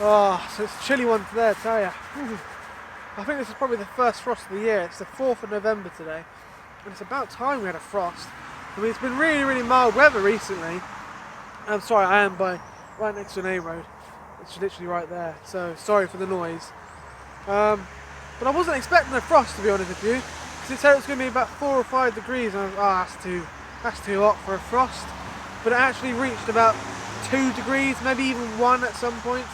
Oh, so it's a chilly one today, I tell ya. I think this is probably the first frost of the year. It's the 4th of November today, and it's about time we had a frost. I mean, it's been really mild weather recently. I'm sorry, I am right next to an A road. It's literally right there, so sorry for the noise. But I wasn't expecting a frost, to be honest with you, because it said it was going to be about 4 or 5 degrees, and I was that's too hot for a frost. But it actually reached about 2 degrees, maybe even 1 at some points.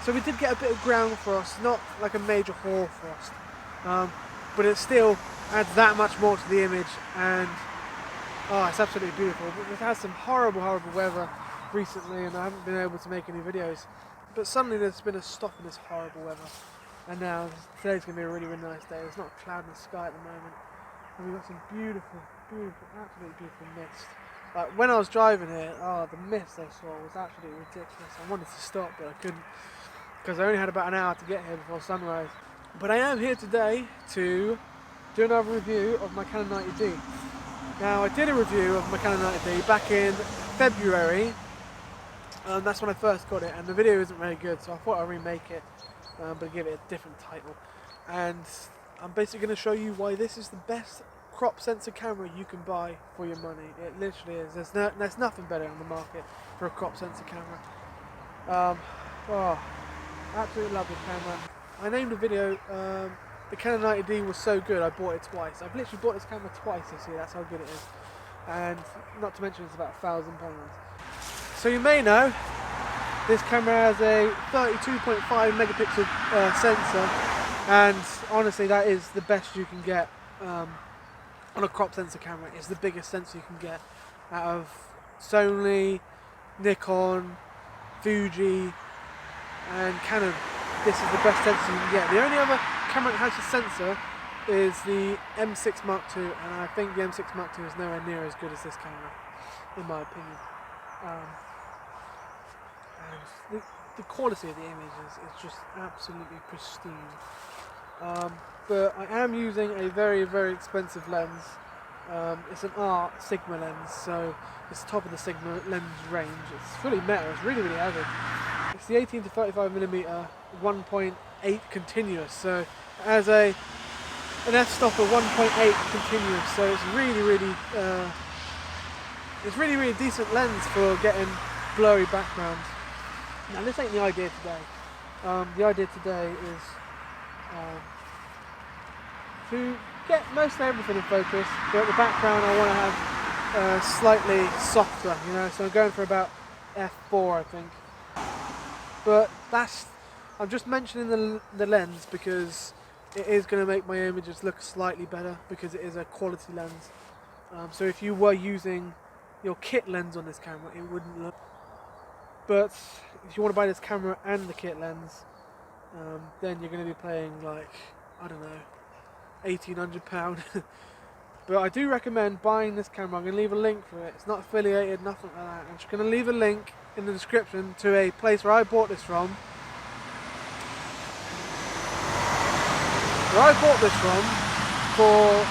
So we did get a bit of ground frost, not like a major hoar frost, but it still adds that much more to the image, and it's absolutely beautiful. But we've had some horrible weather recently, and I haven't been able to make any videos. But suddenly there's been a stop in this horrible weather, and now today's going to be a really nice day. There's not a cloud in the sky at the moment, and we've got some beautiful, absolutely beautiful mist. Like when I was driving here, the mist I saw was absolutely ridiculous. I wanted to stop, but I couldn't, because I only had about an hour to get here before sunrise. But I am here today to do another review of my Canon 90D. Now, I did a review of my Canon 90D back in February. That's when I first got it, and the video isn't very good, so I thought I'd remake it, but give it a different title. And I'm basically going to show you why this is the best crop sensor camera you can buy for your money. It literally is. There's nothing better on the market for a crop sensor camera. Absolutely love this camera. I named the video the Canon 90D was so good I bought it twice. I've literally bought this camera twice this year, that's how good it is. And not to mention it's about £1,000. So you may know this camera has a 32.5 megapixel sensor, and honestly that is the best you can get on a crop sensor camera. It's the biggest sensor you can get out of Sony, Nikon, Fuji and Canon. This is the best sensor you can get. The only other camera that has a sensor is the M6 Mark II, and I think the M6 Mark II is nowhere near as good as this camera, in my opinion. And the quality of the image is just absolutely pristine. But I am using a very expensive lens. It's an Art Sigma lens, so it's the top of the Sigma lens range. It's fully metal, it's really heavy. It's the 18 to 35mm 1.8 continuous, so it has an f-stop of 1.8 continuous, so it's really decent lens for getting blurry backgrounds. Now this ain't the idea today. The idea today is to get most of everything in focus, but the background I want to have slightly softer, you know, so I'm going for about f4 I think. But I'm just mentioning the lens because it is going to make my images look slightly better, because it is a quality lens. So if you were using your kit lens on this camera, it wouldn't look. But if you want to buy this camera and the kit lens, then you're going to be paying like, I don't know, £1,800. But I do recommend buying this camera. I'm going to leave a link for it. It's not affiliated, nothing like that. I'm just going to leave a link in the description to a place where I bought this from. Where I bought this from for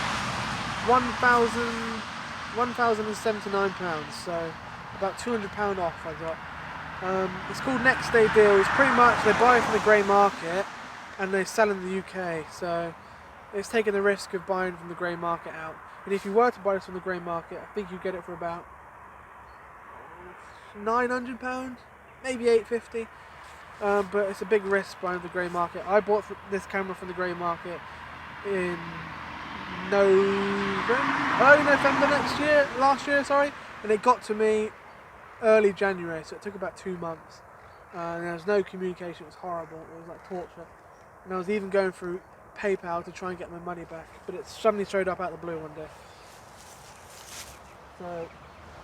£1,079, so about £200 off I got. It's called Next Day Deals. Pretty much they buy it from the grey market and they sell in the UK, so it's taking the risk of buying from the grey market out. And if you were to buy this from the grey market, I think you get it for about £900, maybe £850. But it's a big risk buying the grey market. I bought this camera from the grey market in early November last year, and it got to me early January, so it took about 2 months. And there was no communication. It was horrible. It was like torture. And I was even going through PayPal to try and get my money back, but it suddenly showed up out of the blue one day. So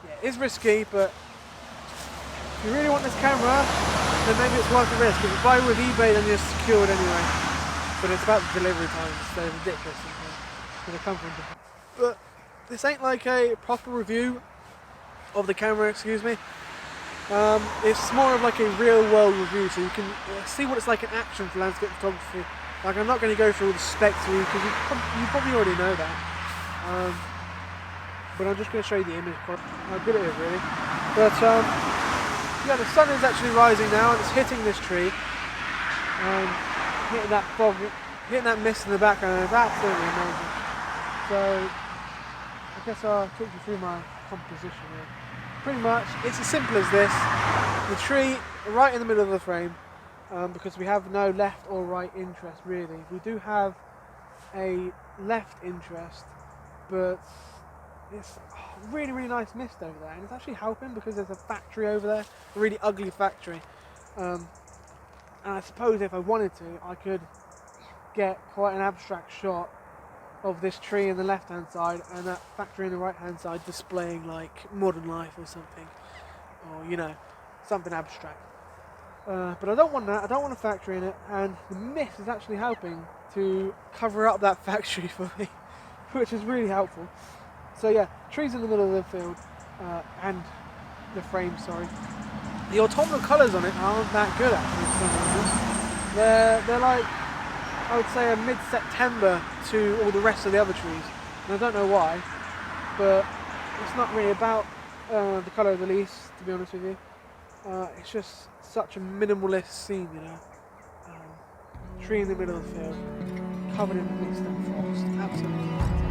yeah, it is risky, but if you really want this camera, then maybe it's worth the risk. If you buy with eBay, then you're secured anyway. But it's about the delivery times. They're ridiculous when they come from Japan. But this ain't like a proper review of the camera, excuse me. It's more of like a real world review, so you can see what it's like in action for landscape photography. Like, I'm not going to go through all the specs for you, because you probably already know that. But I'm just going to show you the image quality, how good it is really. But yeah, the sun is actually rising now and it's hitting this tree. and hitting that fog, hitting that mist in the background is absolutely amazing. So I guess I'll talk you through my composition here. Pretty much, it's as simple as this. The tree right in the middle of the frame, because we have no left or right interest really. We do have a left interest, but it's really, really nice mist over there, and it's actually helping because there's a factory over there, a really ugly factory. And I suppose if I wanted to, I could get quite an abstract shot of this tree in the left hand side and that factory in the right hand side displaying like modern life or something, or you know, something abstract. But I don't want that, I don't want a factory in it, and the mist is actually helping to cover up that factory for me, which is really helpful. So yeah, trees in the middle of the field, and the frame, sorry. The autumnal colours on it aren't that good actually for some reason. They're like, I would say a mid-September to all the rest of the other trees, and I don't know why, but it's not really about the colour of the leaves, to be honest with you. It's just such a minimalist scene, you know. Tree in the middle of the field, covered in mist and frost, absolutely fantastic.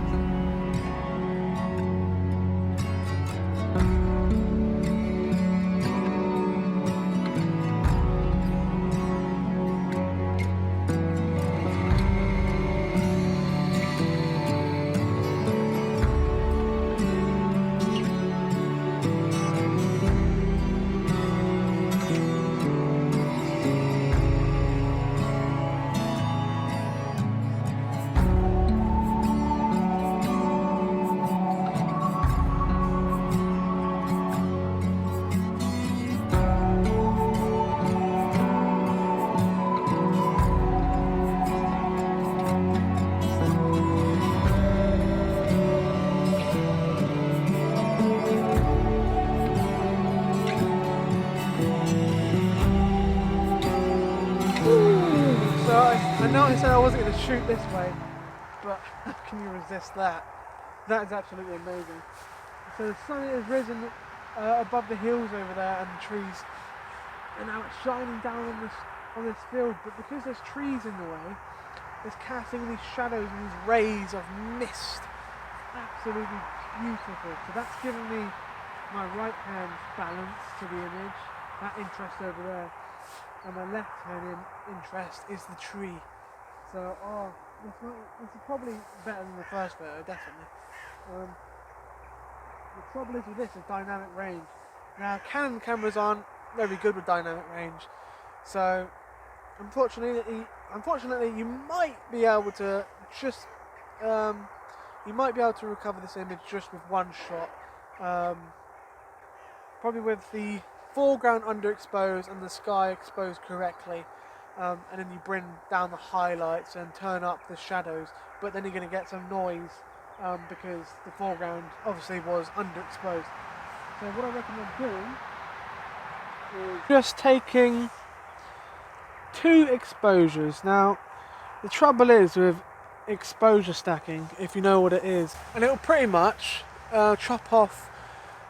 I know I said I wasn't going to shoot this way, but how can you resist that? That is absolutely amazing. So the sun has risen above the hills over there and the trees, and now it's shining down on this field, but because there's trees in the way, it's casting these shadows and these rays of mist. Absolutely beautiful. So that's giving me my right hand balance to the image, that interest over there. And my left hand interest is the tree. So, this is probably better than the first photo, definitely. The trouble is with this is dynamic range. Now, Canon cameras aren't very good with dynamic range, so unfortunately, you might be able to just recover this image just with one shot. Probably with the foreground underexposed and the sky exposed correctly, and then you bring down the highlights and turn up the shadows, but then you're going to get some noise because the foreground obviously was underexposed. So what I recommend doing is just taking 2 exposures. Now the trouble is with exposure stacking, if you know what it is, and it'll pretty much chop off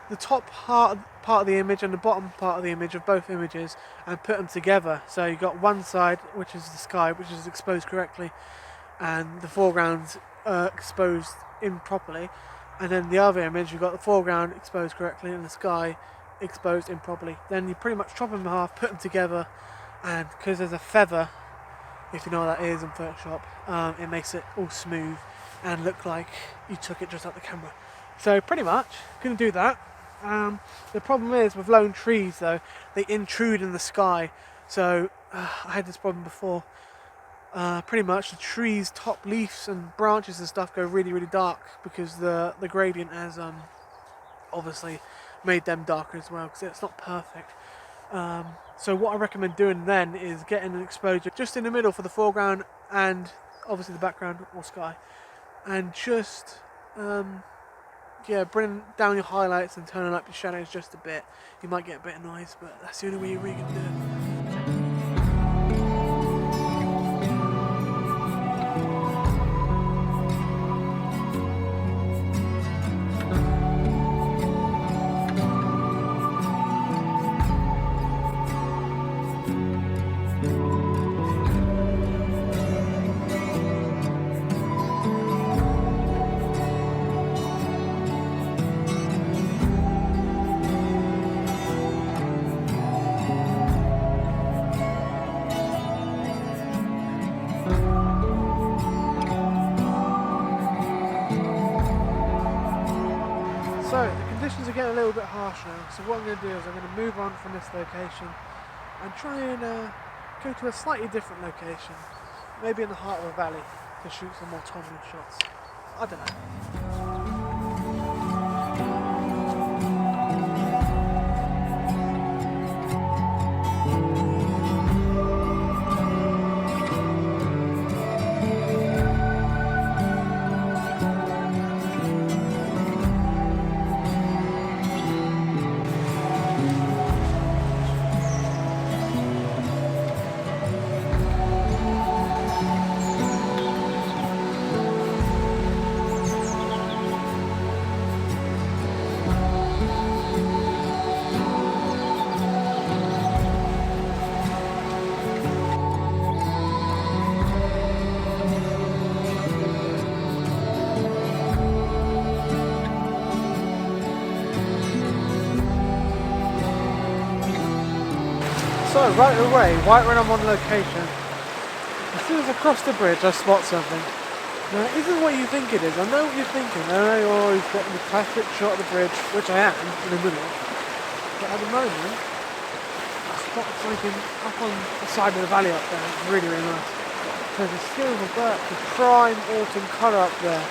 the top part of the image and the bottom part of the image of both images and put them together. So you've got one side, which is the sky, which is exposed correctly, and the foreground's exposed improperly, and then the other image you've got the foreground exposed correctly and the sky exposed improperly. Then you pretty much chop them in half, put them together, and because there's a feather, if you know what that is in Photoshop, it makes it all smooth and look like you took it just out the camera. So pretty much going to do that. The problem is with lone trees though, they intrude in the sky, so I had this problem before. Pretty much the trees' top leaves and branches and stuff go really, really dark because the gradient has obviously made them darker as well, because it's not perfect. So what I recommend doing then is getting an exposure just in the middle for the foreground and obviously the background or sky, and just bring down your highlights and turning up your shadows just a bit. You might get a bit of noise, but that's the only way you're really going to do it. are getting a little bit harsh now, so what I'm going to do is I'm going to move on from this location and try and go to a slightly different location, maybe in the heart of a valley, to shoot some more Tomlin shots. I don't know. So right away, right when I'm on location, as soon as I cross the bridge I spot something. Now it isn't what you think it is, I know what you're thinking, I know you're always getting the classic shot of the bridge, which I am in the middle, but at the moment I spot something up on the side of the valley up there, it's really really nice. There's a silver birch, a prime autumn colour up there,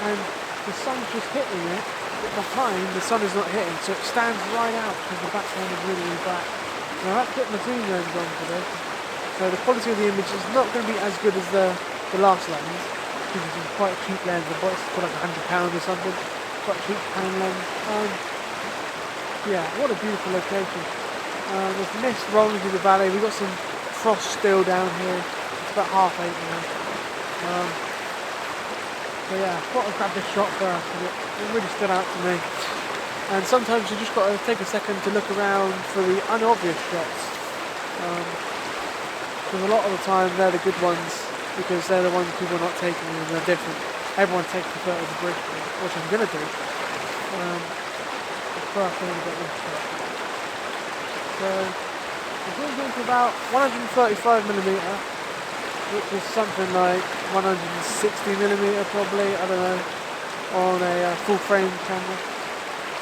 and the sun's just hitting it, but behind the sun is not hitting, so it stands right out because the background is really really black. Now that's put my zoom lens on for this, so the quality of the image is not going to be as good as the last lens, because it's quite a cheap lens. I bought it for like £100 or something, quite a cheap Canon lens. Yeah, what a beautiful location. There's mist rolling through the valley, we've got some frost still down here, it's about 8:30 now. So yeah, I thought I'd grab this shot first, because it really stood out to me. And sometimes you just got to take a second to look around for the unobvious shots. Because a lot of the time they're the good ones, because they're the ones people are not taking and they're different. Everyone takes the photo of the bridge, which I'm going to do. First I'm going to get this shot. So I'm going to about 135mm, which is something like 160mm probably, I don't know, on a full frame camera.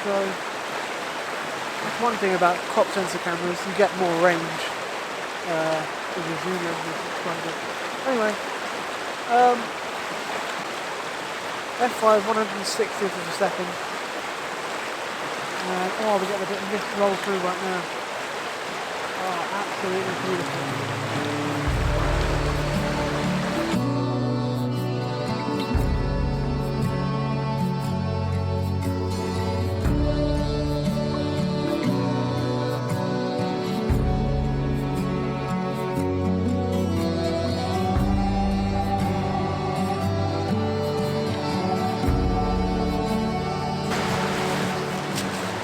So that's one thing about crop sensor cameras, you get more range with the zoom lens. Anyway, f5 160th of a second. Oh, we got a bit of mist roll through right now. Oh, absolutely beautiful.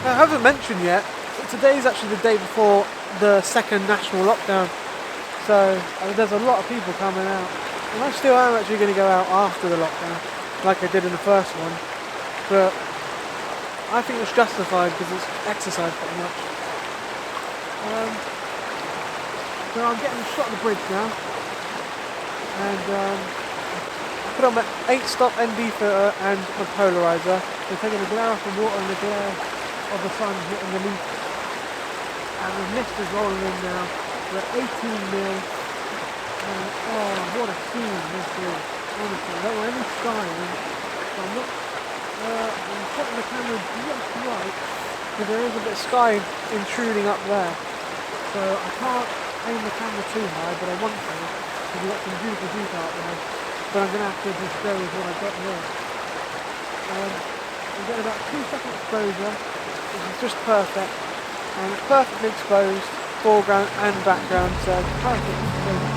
I haven't mentioned yet, but today's actually the day before the second national lockdown, so there's a lot of people coming out, and I still am actually going to go out after the lockdown, like I did in the first one, but I think it's justified because it's exercise pretty much. So I'm getting a shot of the bridge now, and I put on my 8-stop ND filter and my polarizer, so taking the glare off the water and the glare of the sun hitting the leaf, and the mist is rolling in now. We're at 18mm, and oh, what a scene this is, honestly. I don't want any sky in, so I'm putting the camera just right, because there is a bit of sky intruding up there, so I can't aim the camera too high, but I want to, because we've got some beautiful detail up there, but I'm going to have to just go with what I've got here. I'm getting about 2-second exposure, which is just perfect, and it's perfectly exposed, foreground and background, so perfect exposure.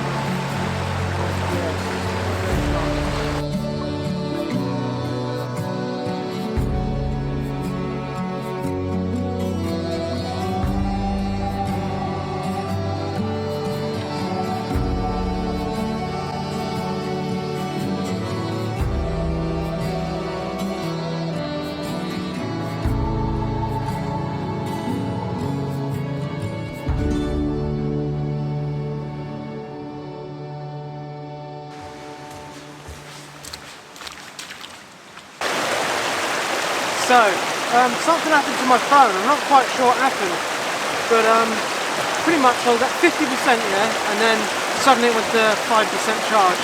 So, something happened to my phone. I'm not quite sure what happened, but pretty much I was at 50%, yeah, and then suddenly it went to 5% charge.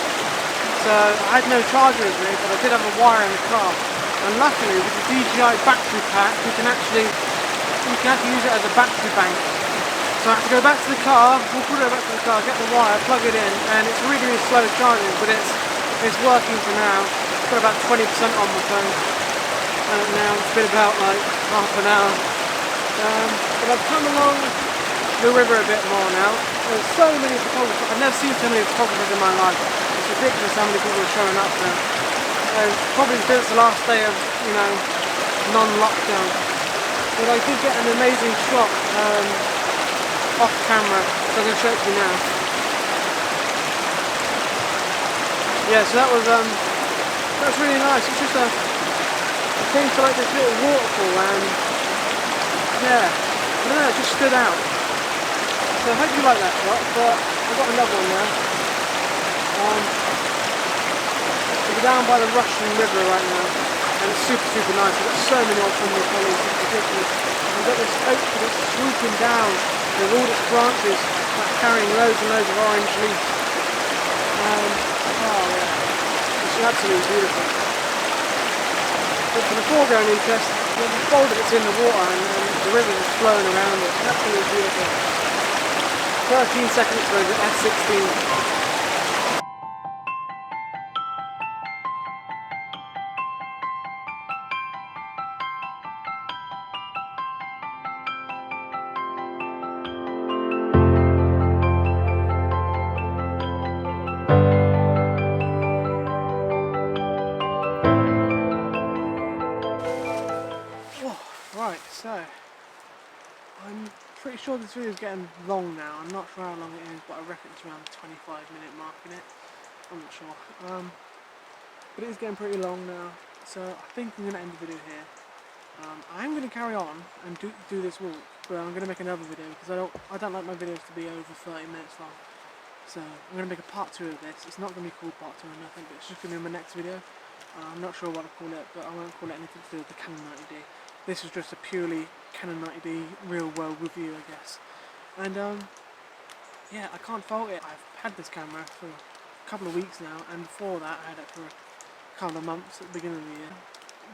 So I had no charger with me, but I did have a wire in the car. And luckily with the DJI battery pack, you can actually use it as a battery bank. So I have to go back to the car, walk all the way back to the car, get the wire, plug it in, and it's really, really slow charging, but it's working for now. It's got about 20% on my phone. And now it's been about like half an hour. But I've come along the river a bit more now. There's so many photographers. I've never seen so many photographers in my life. It's ridiculous how many people are showing up now. Probably because it's the last day of, you know, non-lockdown. But I did get an amazing shot off camera, so I'm going to show it to you now. Yeah, so that was really nice. It's just I came to like this little waterfall and yeah, I don't know, it just stood out. So I hope you like that shot, but I've got another one now. We're down by the Russian River right now, and it's super, super nice. We've got so many autumnal colours, it's ridiculous. We've got this oak that's swooping down with all its branches like carrying loads and loads of orange leaves. Oh yeah, it's absolutely beautiful. But for the foreground interest, the boulder that's in the water and the river is flowing around it. It's absolutely beautiful. 13 seconds for the F16. Right, so I'm pretty sure this video is getting long now. I'm not sure how long it is, but I reckon it's around the 25-minute mark in it. I'm not sure. But it is getting pretty long now, so I think I'm going to end the video here. I'm going to carry on and do this walk, but I'm going to make another video because I don't like my videos to be over 30 minutes long. So I'm going to make a part 2 of this. It's not going to be called part 2 or nothing, but it's just going to be my next video. I'm not sure what to call it, but I won't call it anything to do with the Canon 90D. This is just a purely Canon 90D real world review, I guess. And yeah, I can't fault it. I've had this camera for a couple of weeks now, and before that I had it for a couple of months at the beginning of the year.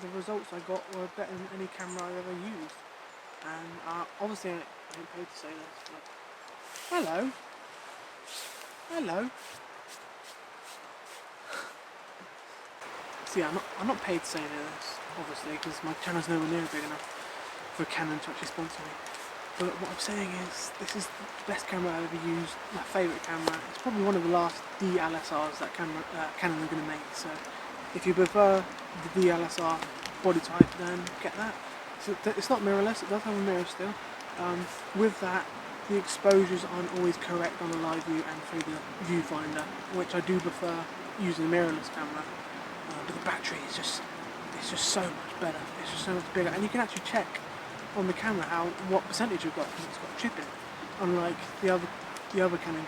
The results I got were better than any camera I've ever used. And obviously I ain't paid to say this, but hello. Hello. See, I'm not paid to say any of this, obviously, because my channel's nowhere near big enough for Canon to actually sponsor me. But what I'm saying is, this is the best camera I've ever used, my favourite camera. It's probably one of the last DLSRs that Canon are going to make, so if you prefer the DLSR body type, then get that. So it's not mirrorless, it does have a mirror still. With that, the exposures aren't always correct on the live view and through the viewfinder, which I do prefer using a mirrorless camera. But the battery is just so much better. It's just so much bigger, and you can actually check on the camera what percentage you've got because it's got chip in, unlike the other Canon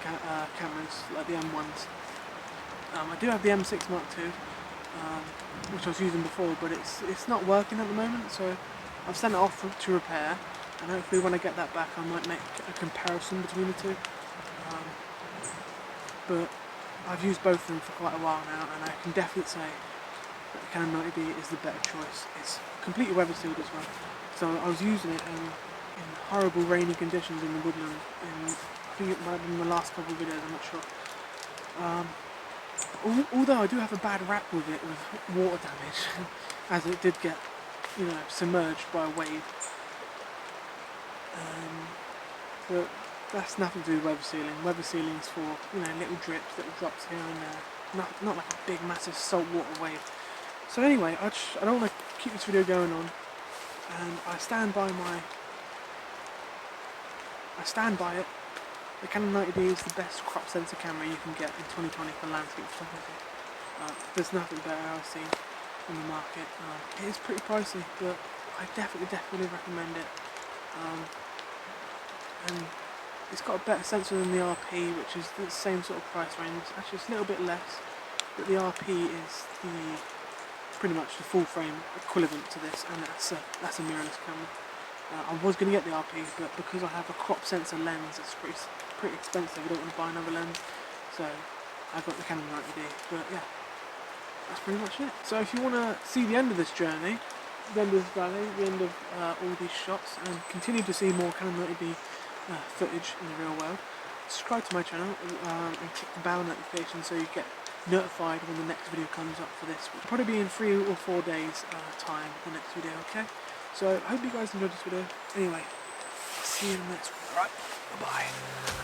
cameras like the M1s. I do have the M6 Mark II, which I was using before, but it's not working at the moment, so I've sent it off to repair, and hopefully when I get that back I might make a comparison between the two. But I've used both of them for quite a while now, and I can definitely say that the Canon 90D is the better choice. It's completely weather sealed as well. So I was using it in horrible rainy conditions in the woodland. I think it might have been the last couple of videos, I'm not sure. Although I do have a bad rap with it with water damage, as it did get, you know, submerged by a wave. But that's nothing to do with weather sealing. Weather sealing is for, you know, little drips, little drops here and there. Not like a big, massive saltwater wave. So anyway, I don't want to keep this video going on, and I stand by it. The Canon 90D is the best crop sensor camera you can get in 2020 for landscape photography. There's nothing better I've seen on the market. It is pretty pricey, but I definitely recommend it. And it's got a better sensor than the RP, which is the same sort of price range. Actually, it's a little bit less, but the RP is pretty much the full frame equivalent to this, and that's a mirrorless camera. I was going to get the RP, but because I have a crop sensor lens, it's pretty expensive. I don't want to buy another lens, so I got the Canon 90D. But yeah, that's pretty much it. So if you want to see the end of this journey, the end of this valley, the end of all these shots, and continue to see more Canon 90D footage in the real world, subscribe to my channel and click the bell notification so you get notified when the next video comes up for this. Which will probably be in 3 or 4 days time, the next video, okay? So I hope you guys enjoyed this video. Anyway, see you in the next one. Alright, bye-bye.